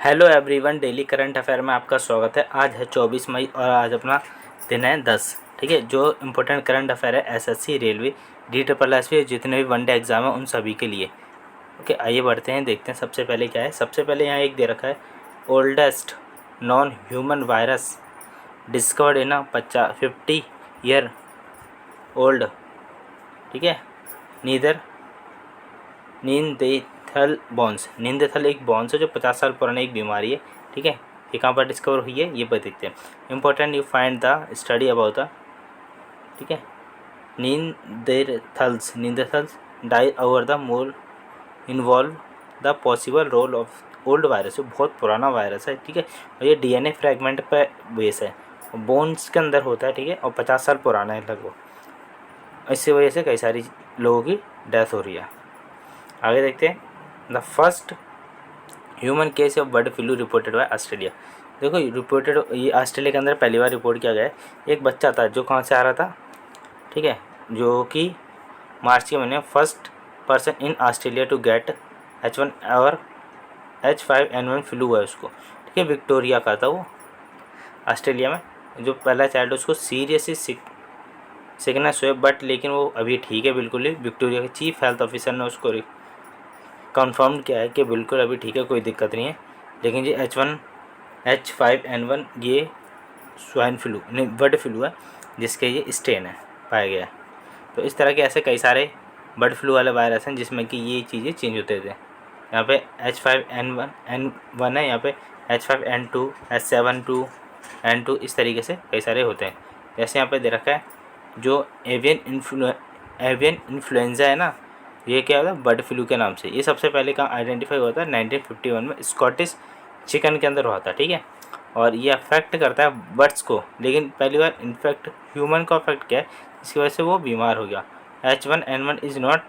Hello everyone, daily current affair में आपका स्वागत है। आज है 24 मई और आज अपना दिन है 10। ठीक है, जो इम्पोर्टेंट करंट अफेयर है एसएससी, रेलवे, DSSB जितने भी वनडे एग्जाम है उन सभी के लिए। ओके, आइए बढ़ते हैं, देखते हैं सबसे पहले क्या है। सबसे पहले यहाँ एक दे रखा है, oldest non human virus discovered in a 50 year old. ठीक है, नीदर नींदेथल बॉन्स। नींदेथल एक बॉन्स है जो 50 साल पुरानी एक बीमारी है। ठीक है, ये कहाँ पर डिस्कवर हुई है ये देखते हैं। Important, you find the study about the, ठीक है, Neanderthals die over the more involve the possible role of old virus. बहुत पुराना वायरस है। ठीक है, और ये DNA फ्रेगमेंट पर बेस है, बोन्स के अंदर होता है। ठीक है, और 50 साल पुराना है लगभग। इसी वजह से कई सारी लोगों की डेथ हो रही है। आगे देखते हैं, the first human case of bird flu reported by Australia. देखो, रिपोर्टेड ये ऑस्ट्रेलिया के अंदर पहली बार रिपोर्ट किया गया है। एक बच्चा था जो कहाँ से आ रहा था, ठीक है, जो कि मार्च के महीने first person in Australia to get H1 और H5N1 फ्लू है उसको। ठीक है, विक्टोरिया का था वो, ऑस्ट्रेलिया में। जो पहला चाइल्ड उसको सीरियसली सिकनेस हुए, बट लेकिन वो अभी ठीक है बिल्कुल ही। विक्टोरिया के चीफ हेल्थ ऑफिसर ने उसको कंफर्म किया है कि बिल्कुल अभी ठीक है, कोई दिक्कत नहीं है। लेकिन ये H1H5N1 ये स्वाइन फ्लू नहीं, बर्ड फ्लू है, जिसके ये स्ट्रेन है पाया गया है। तो इस तरह के ऐसे कई सारे बर्ड फ्लू वाले वायरस हैं जिसमें कि ये चीज़ें चेंज होते थे। यहाँ पे H5N1 है, यहाँ पे H5N2, H7N2 इस तरीके से कई सारे होते हैं। जैसे यहाँ पे दे रखा है, जो एवियन इन्फ्लुएंजा है ना, ये क्या होता है, बर्ड फ्लू के नाम से। ये सबसे पहले कहाँ आइडेंटिफाई हुआ था, 1951 में स्कॉटिश चिकन के अंदर हुआ था। ठीक है, और ये अफेक्ट करता है बर्ड्स को, लेकिन पहली बार इन्फेक्ट ह्यूमन को अफेक्ट किया है, इसकी वजह से वो बीमार हो गया। H1N1 is not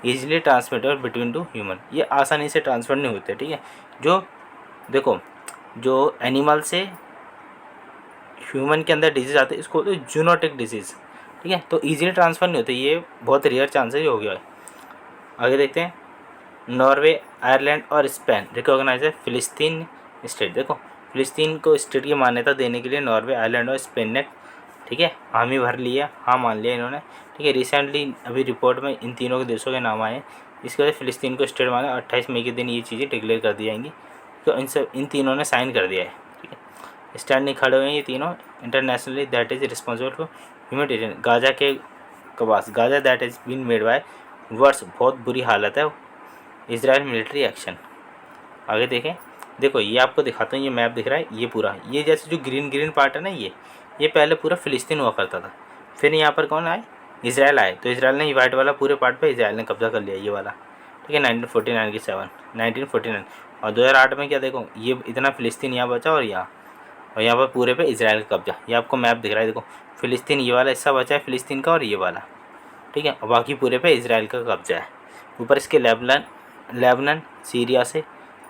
easily transmitted between two human. ये आसानी से ट्रांसफर नहीं होते। ठीक है, जो देखो, जो एनिमल से ह्यूमन के अंदर डिजीज़ आते हैं इसको बोलते हैं जूनोटिक डिजीज़। ठीक है, तो ईजिली ट्रांसफ़र नहीं होते, ये बहुत रेयर चांसेस हो गया है। आगे देखते हैं, नॉर्वे, आयरलैंड और स्पेन रिकॉग्नाइज है फिलिस्तीन स्टेट। देखो, फिलिस्तीन को स्टेट की मान्यता देने के लिए नॉर्वे, आयरलैंड और स्पेन ने, ठीक है, हामी भर लिया, हाँ मान लिया इन्होंने। ठीक है, रिसेंटली अभी रिपोर्ट में इन तीनों के देशों के नाम आए हैं। इसके वजह से फिलिस्तीन को स्टेट माना। 28 मई के दिन ये चीज़ें डिक्लेयर कर दी जाएंगी, तो इन तीनों ने साइन कर दिया है। ठीक है, स्टैंड नहीं खड़े हुए हैं ये तीनों internationally, that is responsible for humanitarian. Gaza के पास, Gaza that is been made by words, बहुत बुरी हालत है, इजराइल मिलिट्री एक्शन। आगे देखें, देखो ये आपको दिखाता हूँ, ये मैप दिख रहा है, ये पूरा, ये जैसे जो ग्रीन ग्रीन पार्ट है ना, ये पहले पूरा फिलिस्तीन हुआ करता था। फिर यहाँ पर कौन आए, इजराइल आए, तो इजराइल ने ये वाइट वाला पूरे पार्ट पे इजराइल ने कब्जा कर लिया, ये वाला। ठीक है, 1949 की 1949। और 2008 में क्या, देखो ये इतना फिलिस्तीन यहाँ बचा और यहाँ पर पूरे पे इजराइल का कब्जा। ये आपको मैप दिख रहा है, देखो फिलिस्तीन ये वाला हिस्सा बचा है फिलिस्तीन का, और ये वाला। ठीक है, और बाकी पूरे पे इजराइल का कब्जा है। ऊपर इसके लेबनान, सीरिया से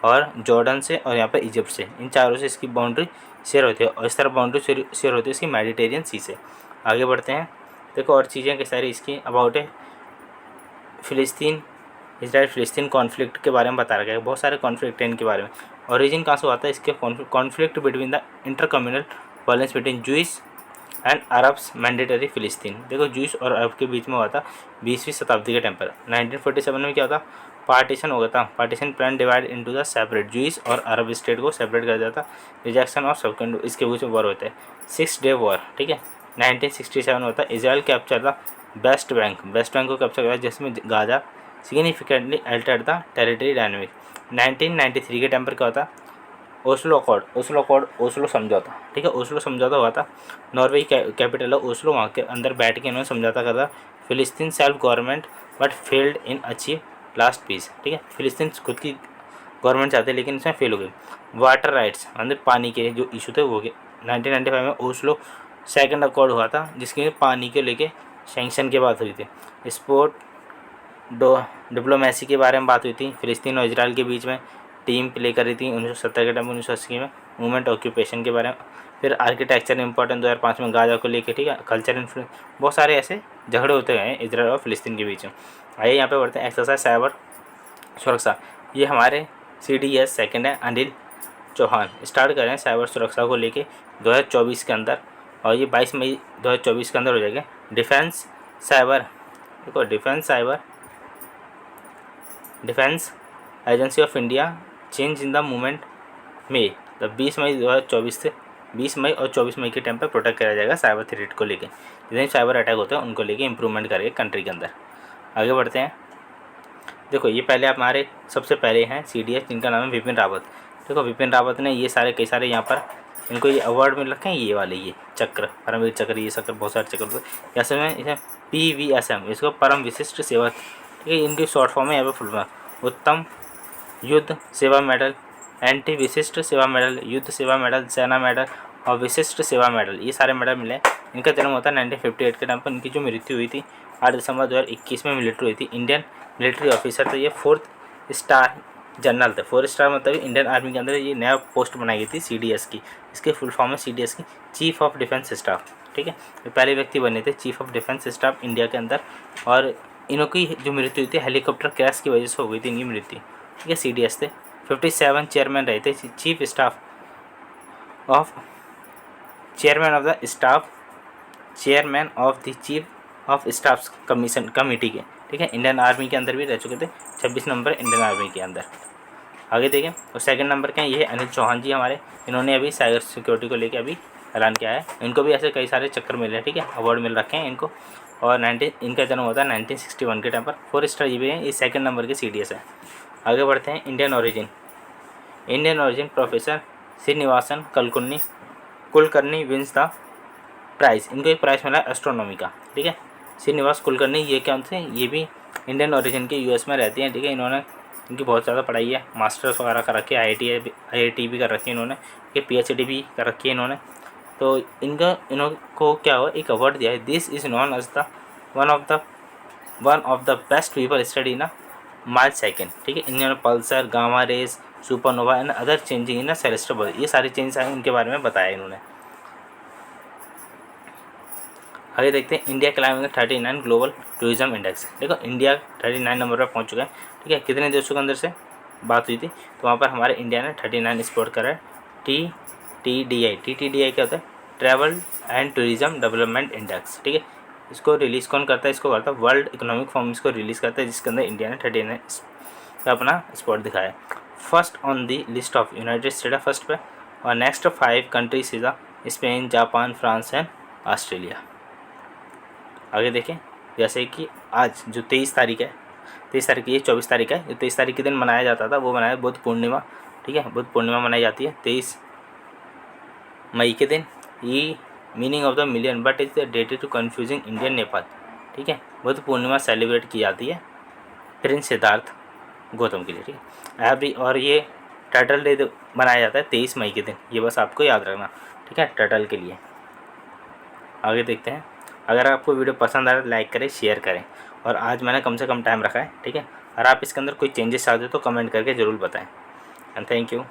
और जॉर्डन से, और यहाँ पर इजिप्ट से, इन चारों से इसकी बाउंड्री शेयर होती है। और इस तरह बाउंड्री शेयर होती है इसकी मेडिटेरियन सी से। आगे बढ़ते हैं, देखो और चीज़ें कई सारी इसकी अबाउट है। फ़िलिस्तीन, इजराइल फ़िलिस्तीन कॉन्फ्लिक्ट के बारे में बता रखा है, बहुत सारे कॉन्फ्लिक्ट हैं इनके बारे में। ओरिजिन कहाँ से आता है इसके, conflict between the intercommunal violence between Jews and Arabs mandatory Palestine. देखो, जूस और अरब के बीच में हुआ था 20वीं शताब्दी के टाइम पर। 1947 में क्या था, पार्टीशन हो गया था। Partition plan divide into the separate juice और अरब स्टेट को सेपरेट कर दिया था। रिजेक्शन और सबकंड, इसके बीच में वॉर होता है, 6 डे वॉर। ठीक है, 1967 होता है। Israel capture the West Bank को कैप्चर किया, जिसमें Gaza significantly Altered the territory dynamic. 1993 के टाइम पर क्या होता, ओस्लो अकॉर्ड, ओस्लो समझौता। ठीक है, ओस्लो समझौता हुआ था, नॉर्वे कैपिटल है ओस्लो, वहाँ के अंदर बैठ के इन्होंने समझौता करा फिलिस्तीन self government but failed in achieve last peace. ठीक है, फिलिस्तीन खुद की गवर्नमेंट चाहते लेकिन इसमें फेल हो गई। वाटर राइट्स, मतलब पानी के जो इशू थे वो गए। 1995 में ओस्लो सेकंड अकॉर्ड हुआ था, जिसके पानी के लेके सैंक्शन की बात हुई थी। स्पोर्ट डिप्लोमेसी के बारे में बात हुई थी, फिलिस्तीन और इजराइल के बीच में टीम प्ले कर रही थी 1970 के टाइम, 1980 में मूवमेंट ऑक्यूपेशन के बारे में। फिर आर्किटेक्चर इंपॉर्टेंट 2005 में गाजा को लेके। ठीक है, कल्चर इन्फ्लुएंस, बहुत सारे ऐसे झगड़े होते गए हैं इजराइल और फिलिस्तीन के बीच में। आइए यहाँ पे बढ़ते हैं, एक्सरसाइज साइबर सुरक्षा। ये हमारे CDS सेकंड है, अनिल चौहान स्टार्ट कर रहे हैं साइबर सुरक्षा को लेके 2024 के अंदर, और ये 22 मई 2024 के अंदर हो जाएगा। डिफेंस साइबर, देखो defence agency of India change in the movement में 20 मई 2024 से 20 मई और 24 मई के टाइम पर प्रोटेक्ट कराया जाएगा साइबर थ्रेट को लेके। जितने साइबर अटैक होते हैं उनको लेके इंप्रूवमेंट करेंगे कंट्री के अंदर। आगे बढ़ते हैं। देखो ये पहले आप हमारे सबसे पहले हैं CDS जिनका नाम है विपिन रावत। देखो विपिन रावत ने ये सारे कई सारे यहाँ पर इनको ये अवार्ड मिल रखे हैं, ये वाले ये चक्र, परमवीर चक्र, ये चक्र बहुत सारे चक्र जैसे में इसे PVSM इसको परम विशिष्ट सेवा, ठीक है, इनकी शॉर्ट फॉर्म है यहाँ पर फुल फॉर्म। उत्तम युद्ध सेवा मेडल, एंटी विशिष्ट सेवा मेडल, युद्ध सेवा मेडल, सेना मेडल और विशिष्ट सेवा मेडल, ये सारे मेडल मिले। इनका जन्म होता है 1958 के टाइम पर। इनकी जो मृत्यु हुई थी 8 दिसंबर 2021 में मिलिट्री हुई थी। इंडियन मिलिट्री ऑफिसर थे ये, 4 स्टार जनरल थे। 4 स्टार मतलब इंडियन आर्मी के अंदर ये नया पोस्ट बनाई गई थी CDS की। इसके फुल फॉर्म है CDS की चीफ ऑफ डिफेंस स्टाफ, ठीक है। ये पहले व्यक्ति बने थे chief of defence staff India के अंदर। और इनकी जो मृत्यु हुई थी हेलीकॉप्टर क्रैश की वजह से हो गई थी इनकी मृत्यु, ठीक है। CDS थे। 57 चेयरमैन रहे थे, chief staff of chairman of the staff, chairman of the chief of staff commission committee के, ठीक है। इंडियन आर्मी के अंदर भी रह चुके थे। 26 नंबर इंडियन आर्मी के अंदर। आगे देखें और सेकंड नंबर के हैं ये अनिल चौहान जी हमारे। इन्होंने अभी साइबर सिक्योरिटी को लेकर अभी ऐलान किया है। इनको भी ऐसे कई सारे चक्कर मिले हैं, ठीक है, अवार्ड मिल रखे हैं इनको। और इनका जन्म होता है 1961 के टाइम पर। 4 स्टार ये भी है, ये सेकंड नंबर के CDS है। आगे बढ़ते हैं। Indian origin professor Srinivasan Kulkarni wins the prize. इनको एक प्राइज़ मिला एस्ट्रोनॉमी का, ठीक है। श्रीनिवास कुलकर्णी ये क्या थे, ये भी इंडियन ओरिजिन के US में रहती हैं, ठीक है। इन्होंने इनकी बहुत ज़्यादा पढ़ाई है, मास्टर्स वगैरह कर रखी है, IIT भी कर रखी है इन्होंने, ये PhD भी कर रखी है इन्होंने। तो इनको क्या हुआ, एक अवार्ड दिया है। This is known as the one of the best people study in millisecond, ठीक है। इन्होंने pulsar, gamma rays, supernova and other changing in celestial body, ये सारी चेंज इनके बारे में बताया इन्होंने। आगे देखते हैं। India climbing 39 global tourism index. देखो इंडिया 39 नंबर पर पहुंच चुका है, ठीक है। कितने देशों के अंदर से बात हुई थी, तो वहाँ पर हमारे इंडिया ने 39 स्कोर करा है। TTDI क्या होता है, travel and tourism development index, ठीक है। इसको रिलीज़ कौन करता है, इसको करता है वर्ल्ड इकोनॉमिक फोरम, इसको रिलीज़ करता है, जिसके अंदर इंडिया ने 39 का अपना स्पॉट दिखाया है। First on the list of United state first पे, और next 5 countries is Spain, Japan, France and Australia. आगे देखें। जैसे कि आज जो 23 तारीख है, 23 तारीख ये 24 तारीख है, जो 23 तारीख के दिन मनाया जाता था वो मनाया बुद्ध पूर्णिमा, ठीक है। बुद्ध पूर्णिमा मनाई जाती है 23 मई के दिन। ये meaning of the million but is dated to confusing Indian Nepal, ठीक है। बुद्ध पूर्णिमा सेलिब्रेट की जाती है प्रिंस सिद्धार्थ गौतम के लिए, ठीक है। एवरी और ये टर्टल डे मनाया जाता है 23 मई के दिन, ये बस आपको याद रखना, ठीक है, टर्टल के लिए। आगे देखते हैं। अगर आपको वीडियो पसंद आए तो लाइक करें, शेयर करें। और आज मैंने कम से कम टाइम रखा है, ठीक है। और आप इसके अंदर कोई चेंजेस चाहते हो तो कमेंट करके ज़रूर बताएं। And thank you.